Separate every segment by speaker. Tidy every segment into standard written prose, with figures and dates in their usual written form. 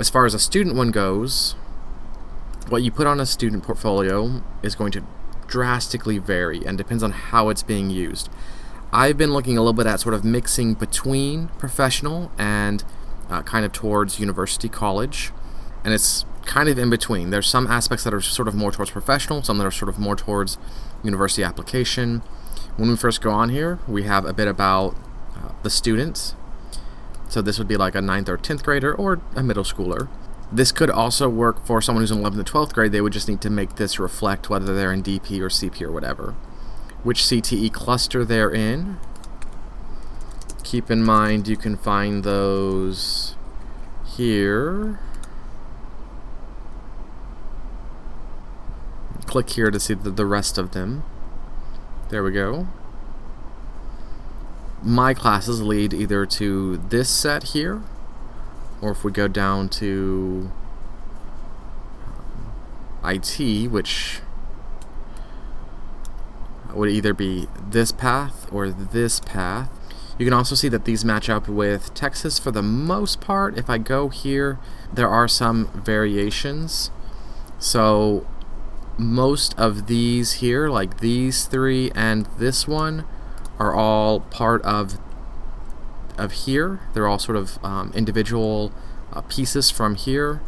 Speaker 1: As far as a student one goes, what you put on a student portfolio is going to drastically vary and depends on how it's being used. I've been looking a little bit at sort of mixing between professional and kind of towards university college, and it's kind of in between. There's some aspects that are sort of more towards professional, some that are sort of more towards university application. When we first go on here, we have a bit about the students. So this would be like a 9th or 10th grader or a middle schooler. This could also work for someone who's in 11th to 12th grade. They would just need to make this reflect whether they're in DP or CP or whatever. Which CTE cluster they're in. Keep in mind you can find those here. Click here to see the rest of them. There we go. My classes lead either to this set here, or if we go down to IT, which would either be this path or this path. You can also see that these match up with Texas for the most part. If I go here, there are some variations. So most of these here, like these three and this one, are all part of here. They're all sort of individual pieces from here.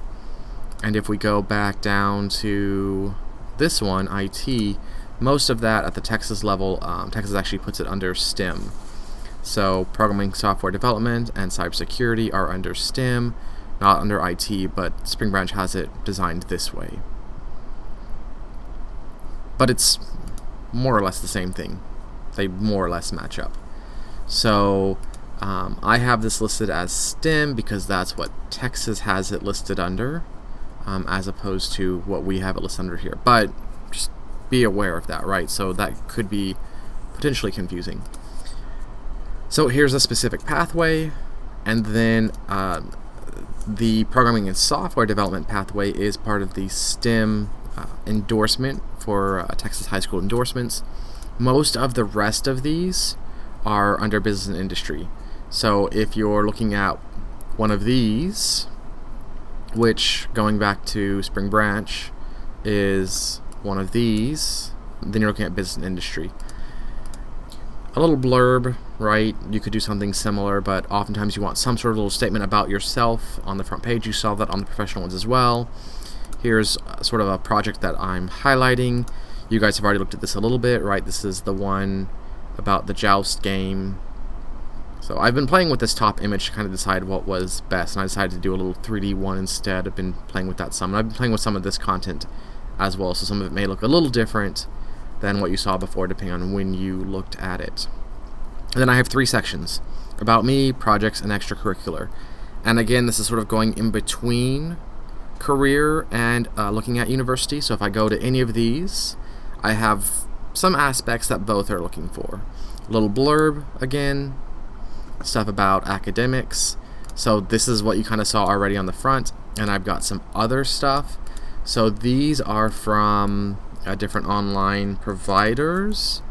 Speaker 1: And if we go back down to this one, IT, most of that at the Texas level, Texas actually puts it under STEM. So programming, software development, and cybersecurity are under STEM, not under IT, but Spring Branch has it designed this way. But it's more or less the same thing. They more or less match up. So I have this listed as STEM because that's what Texas has it listed under, as opposed to what we have it listed under here. But just be aware of that, right? So that could be potentially confusing. So here's a specific pathway, and then the programming and software development pathway is part of the STEM endorsement for Texas high school endorsements. Most of the rest of these are under business and industry. So if you're looking at one of these, which going back to Spring Branch is one of these, then you're looking at business and industry. A little blurb, right? You could do something similar, but oftentimes you want some sort of little statement about yourself on the front page. You saw that on the professional ones as well. Here's sort of a project that I'm highlighting. You guys have already looked at this a little bit, right? This is the one about the Joust game. So I've been playing with this top image to kind of decide what was best, and I decided to do a little 3D one instead. I've been playing with that some, and I've been playing with some of this content as well, so some of it may look a little different than what you saw before, depending on when you looked at it. And then I have 3 sections: about me, projects, and extracurricular. And again, this is sort of going in between career and looking at university. So if I go to any of these, I have some aspects that both are looking for. A little blurb again, stuff about academics. So this is what you kind of saw already on the front, and I've got some other stuff. So these are from different online providers.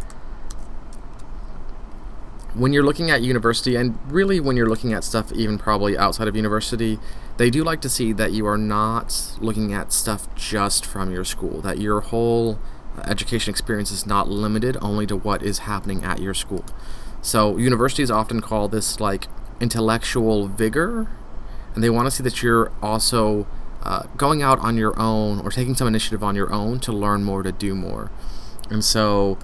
Speaker 1: When you're looking at university, and really when you're looking at stuff even probably outside of university, they do like to see that you are not looking at stuff just from your school, that your whole education experience is not limited only to what is happening at your school. So universities often call this like intellectual vigor, and they want to see that you're also going out on your own or taking some initiative on your own to learn more, to do more. And so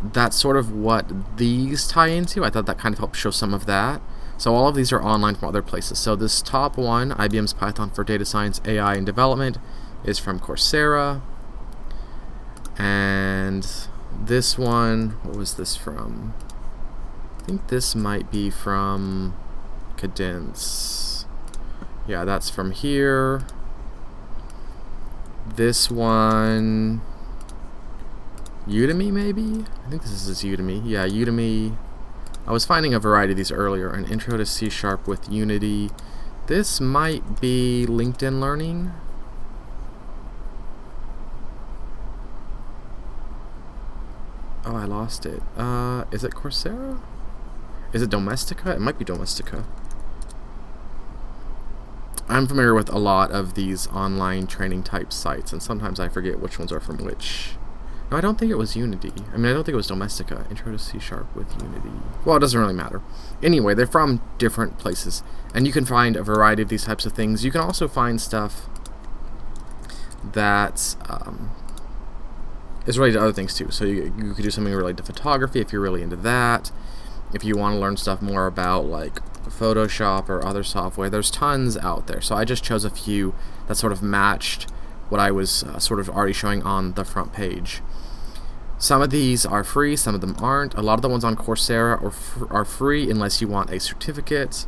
Speaker 1: that's sort of what these tie into. I thought that kind of helped show some of that. So all of these are online from other places. So this top one, IBM's Python for Data Science, AI, and Development, is from Coursera. And this one, what was this from? I think this might be from Cadence. Yeah, that's from here. This one, Udemy maybe? I think this is Udemy. Yeah, Udemy. I was finding a variety of these earlier. An Intro to C# with Unity. This might be LinkedIn Learning. Oh, I lost it. Is it Coursera? Is it Domestika? It might be Domestika. I'm familiar with a lot of these online training type sites, and sometimes I forget which ones are from which. No, I don't think it was Unity. I mean, I don't think it was Domestika. Intro to C# with Unity. Well, it doesn't really matter. Anyway, they're from different places, and you can find a variety of these types of things. You can also find stuff that is related to other things too. So you could do something related to photography if you're really into that. If you want to learn stuff more about like Photoshop or other software, there's tons out there. So I just chose a few that sort of matched what I was sort of already showing on the front page. Some of these are free, some of them aren't. A lot of the ones on Coursera are free unless you want a certificate.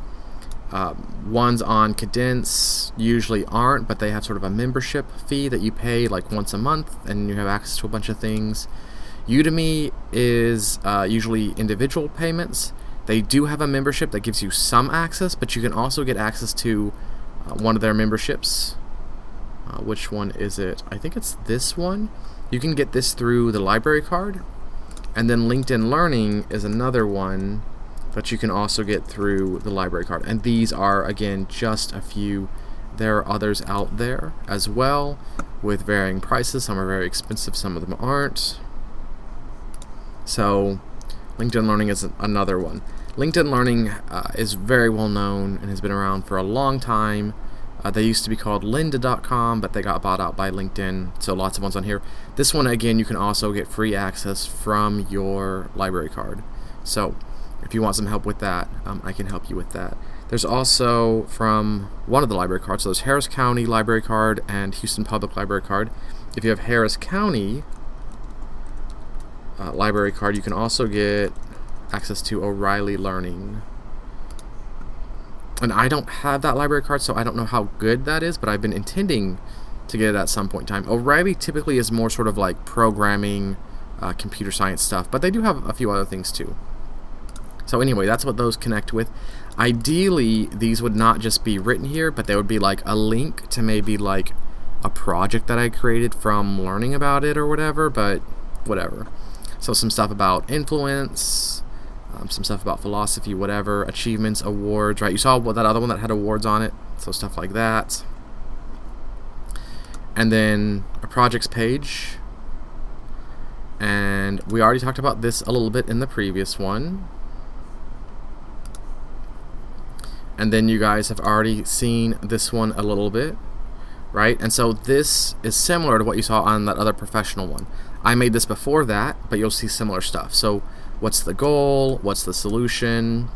Speaker 1: Ones on Cadence usually aren't, but they have sort of a membership fee that you pay like once a month, and you have access to a bunch of things. Udemy is usually individual payments. They do have a membership that gives you some access, but you can also get access to one of their memberships. Which one is it? I think it's this one. You can get this through the library card, and then LinkedIn Learning is another one that you can also get through the library card. And these are, again, just a few. There are others out there as well with varying prices. Some are very expensive, some of them aren't. So LinkedIn Learning is another one. LinkedIn Learning is very well known and has been around for a long time. They used to be called lynda.com, but they got bought out by LinkedIn, so lots of ones on here. This one, again, you can also get free access from your library card. So if you want some help with that, I can help you with that. There's also from one of the library cards, so there's Harris County Library Card and Houston Public Library Card. If you have Harris County Library Card, you can also get access to O'Reilly Learning. And I don't have that library card, so I don't know how good that is, but I've been intending to get it at some point in time. O'Reilly typically is more sort of like programming, computer science stuff, but they do have a few other things too. So anyway, that's what those connect with. Ideally, these would not just be written here, but they would be like a link to maybe like a project that I created from learning about it or whatever, but whatever. So some stuff about influence, some stuff about philosophy, whatever, achievements, awards, right? You saw that other one that had awards on it, so stuff like that. And then a projects page. And we already talked about this a little bit in the previous one. And then you guys have already seen this one a little bit, right? And so this is similar to what you saw on that other professional one. I made this before that, but you'll see similar stuff. So what's the goal? What's the solution?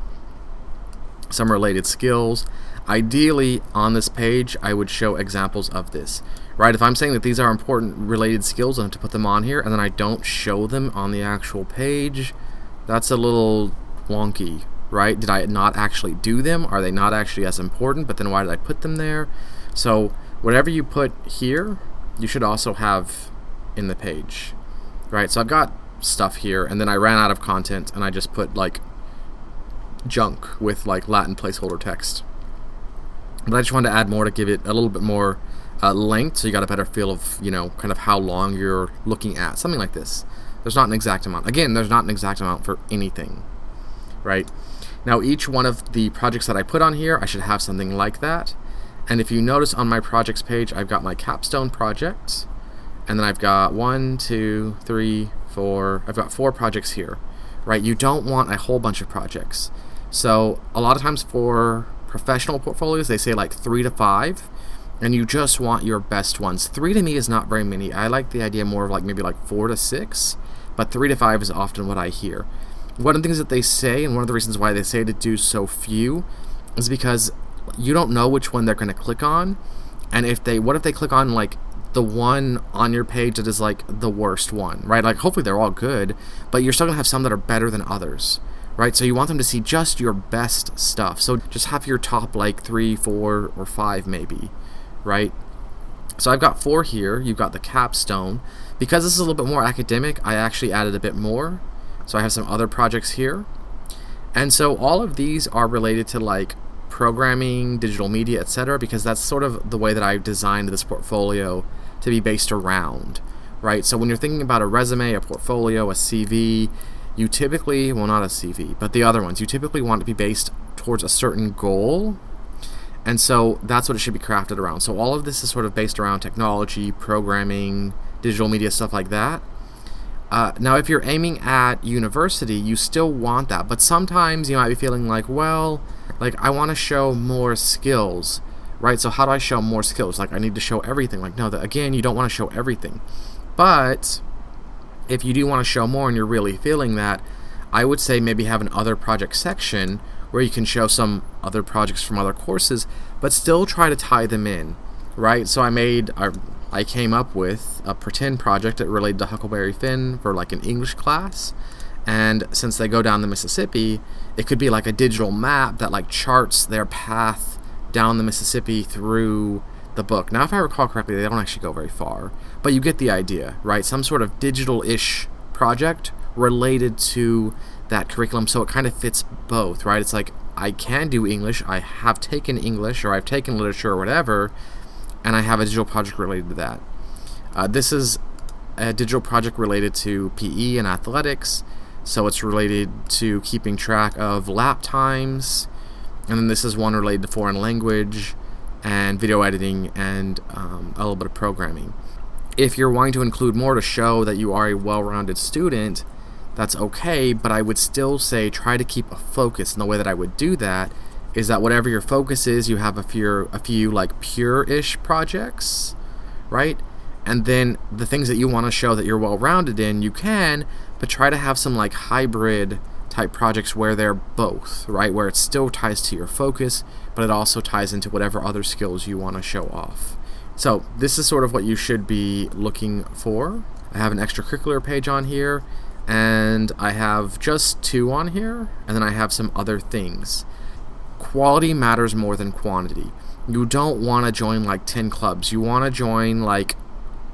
Speaker 1: Some related skills. Ideally, on this page, I would show examples of this, right? If I'm saying that these are important related skills, I have to put them on here, and then I don't show them on the actual page, that's a little wonky, right? Did I not actually do them? Are they not actually as important? But then why did I put them there? So whatever you put here, you should also have in the page, right? So I've got stuff here, and then I ran out of content, and I just put like junk with like Latin placeholder text. But I just wanted to add more to give it a little bit more length, so you got a better feel of, you know, kind of how long you're looking at. Something like this. There's not an exact amount. Again, there's not an exact amount for anything, right? Now, each one of the projects that I put on here, I should have something like that. And if you notice on my projects page, I've got my capstone projects, and then I've got 4 projects here, right? You don't want a whole bunch of projects. So a lot of times for professional portfolios, they say like 3 to 5, and you just want your best ones. 3 to me is not very many. I like the idea more of like maybe like 4 to 6, but 3 to 5 is often what I hear. One of the things that they say, and one of the reasons why they say to do so few, is because you don't know which one they're going to click on, and what if they click on like the one on your page that is like the worst one, right? Like hopefully they're all good, but you're still gonna have some that are better than others, right? So you want them to see just your best stuff. So just have your top like 3, 4, or 5 maybe, right? So I've got 4 here. You've got the capstone. Because this is a little bit more academic, I actually added a bit more. So I have some other projects here. And so all of these are related to like programming, digital media, etc., because that's sort of the way that I've designed this portfolio to be based around, right? So when you're thinking about a resume, a portfolio, a CV, you typically, well, not a CV, but the other ones, you typically want to be based towards a certain goal. And so that's what it should be crafted around. So all of this is sort of based around technology, programming, digital media, stuff like that. Now, if you're aiming at university, you still want that. But sometimes you might be feeling like, well, like I want to show more skills, right? So how do I show more skills? Like I need to show everything. Like, no, again, you don't want to show everything. But if you do want to show more and you're really feeling that, I would say maybe have an other project section where you can show some other projects from other courses, but still try to tie them in, right? So I came up with a pretend project that related to Huckleberry Finn for like an English class. And since they go down the Mississippi, it could be like a digital map that like charts their path down the Mississippi through the book. Now, if I recall correctly, they don't actually go very far, but you get the idea, right? Some sort of digital-ish project related to that curriculum, so it kind of fits both, right? It's like, I can do English, I have taken English, or I've taken literature or whatever, and I have a digital project related to that. This is a digital project related to PE and athletics, so it's related to keeping track of lap times, and then this is one related to foreign language and video editing and a little bit of programming. If you're wanting to include more to show that you are a well-rounded student, that's okay, but I would still say try to keep a focus. And the way that I would do that is that whatever your focus is, you have a few like pure-ish projects, right? And then the things that you want to show that you're well-rounded in, you can, but try to have some like hybrid type projects where they're both, right? Where it still ties to your focus, but it also ties into whatever other skills you want to show off. So this is sort of what you should be looking for. I have an extracurricular page on here, and I have just 2 on here, and then I have some other things. Quality matters more than quantity. You don't want to join like 10 clubs. You want to join like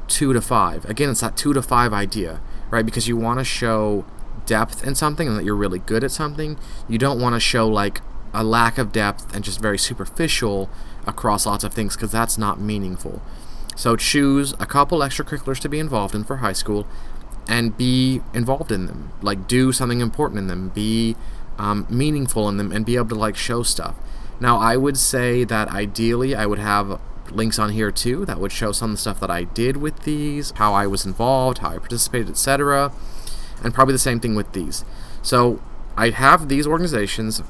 Speaker 1: 2 to 5. Again, it's that 2 to 5 idea, right? Because you want to show depth in something and that you're really good at something. You don't want to show like a lack of depth and just very superficial across lots of things, because that's not meaningful. So choose a couple extracurriculars to be involved in for high school and be involved in them. Like do something important in them, be meaningful in them, and be able to like show stuff. Now I would say that ideally I would have links on here too that would show some of the stuff that I did with these, how I was involved, how I participated, etc. And probably the same thing with these. So I have these organizations,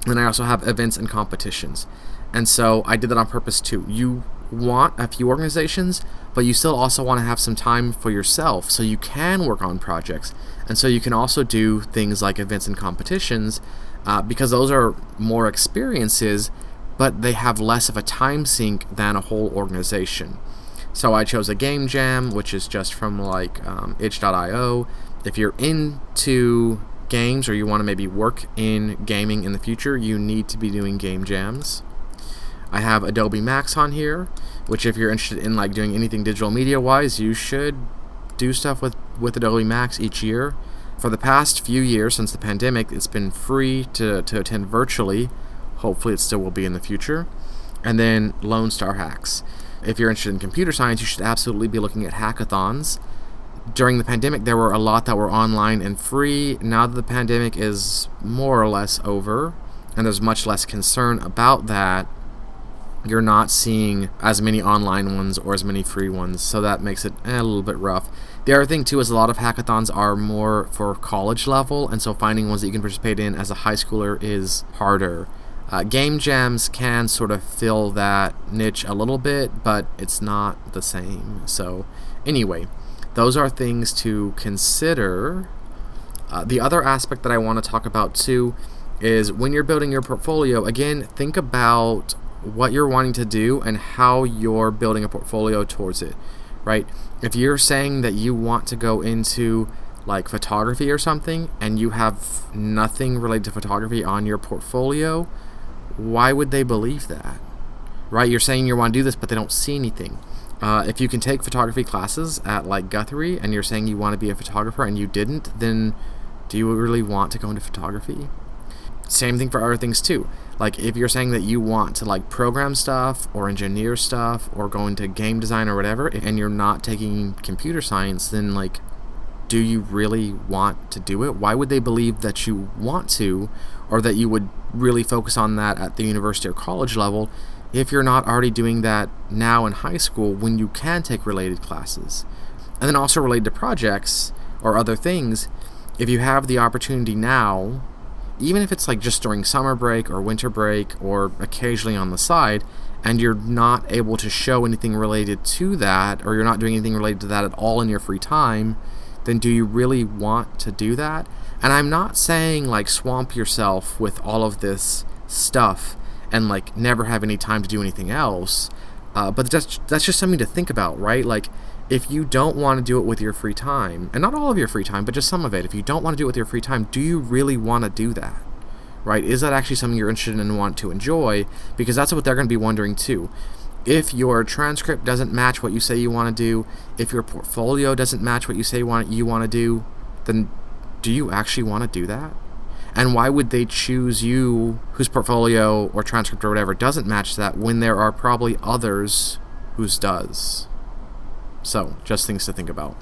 Speaker 1: and I also have events and competitions. And so I did that on purpose too. You want a few organizations, but you still also want to have some time for yourself so you can work on projects. And so you can also do things like events and competitions because those are more experiences, but they have less of a time sink than a whole organization. So I chose a game jam, which is just from like itch.io. If you're into games or you want to maybe work in gaming in the future, you need to be doing game jams. I have Adobe Max on here, which if you're interested in like doing anything digital media wise, you should do stuff with Adobe Max each year. For the past few years since the pandemic, it's been free to attend virtually. Hopefully it still will be in the future. And then Lone Star Hacks. If you're interested in computer science, you should absolutely be looking at hackathons. During the pandemic, there were a lot that were online and free. Now that the pandemic is more or less over, and there's much less concern about that, you're not seeing as many online ones or as many free ones, so that makes it a little bit rough. The other thing too is a lot of hackathons are more for college level, and so finding ones that you can participate in as a high schooler is harder. Game jams can sort of fill that niche a little bit, but it's not the same. So anyway, those are things to consider. The other aspect that I want to talk about too is when you're building your portfolio, again, think about what you're wanting to do and how you're building a portfolio towards it, right? If you're saying that you want to go into like photography or something and you have nothing related to photography on your portfolio, why would they believe that, right? You're saying you want to do this, but they don't see anything. If you can take photography classes at like Guthrie and you're saying you want to be a photographer and you didn't, then do you really want to go into photography? Same thing for other things too. Like if you're saying that you want to like program stuff or engineer stuff or go into game design or whatever, and you're not taking computer science, then like, do you really want to do it? Why would they believe that you want to? or that you would really focus on that at the university or college level if you're not already doing that now in high school when you can take related classes. And then also related to projects or other things, if you have the opportunity now, even if it's like just during summer break or winter break or occasionally on the side, and you're not able to show anything related to that, or you're not doing anything related to that at all in your free time, then do you really want to do that? And I'm not saying like swamp yourself with all of this stuff and like never have any time to do anything else, but that's just something to think about, right? Like, if you don't want to do it with your free time, and not all of your free time, but just some of it, if you don't want to do it with your free time, do you really want to do that? Right? Is that actually something you're interested in and want to enjoy? Because that's what they're going to be wondering too. If your transcript doesn't match what you say you want to do, if your portfolio doesn't match what you say you want to do, then do you actually want to do that? And why would they choose you whose portfolio or transcript or whatever doesn't match that when there are probably others whose does? So, just things to think about.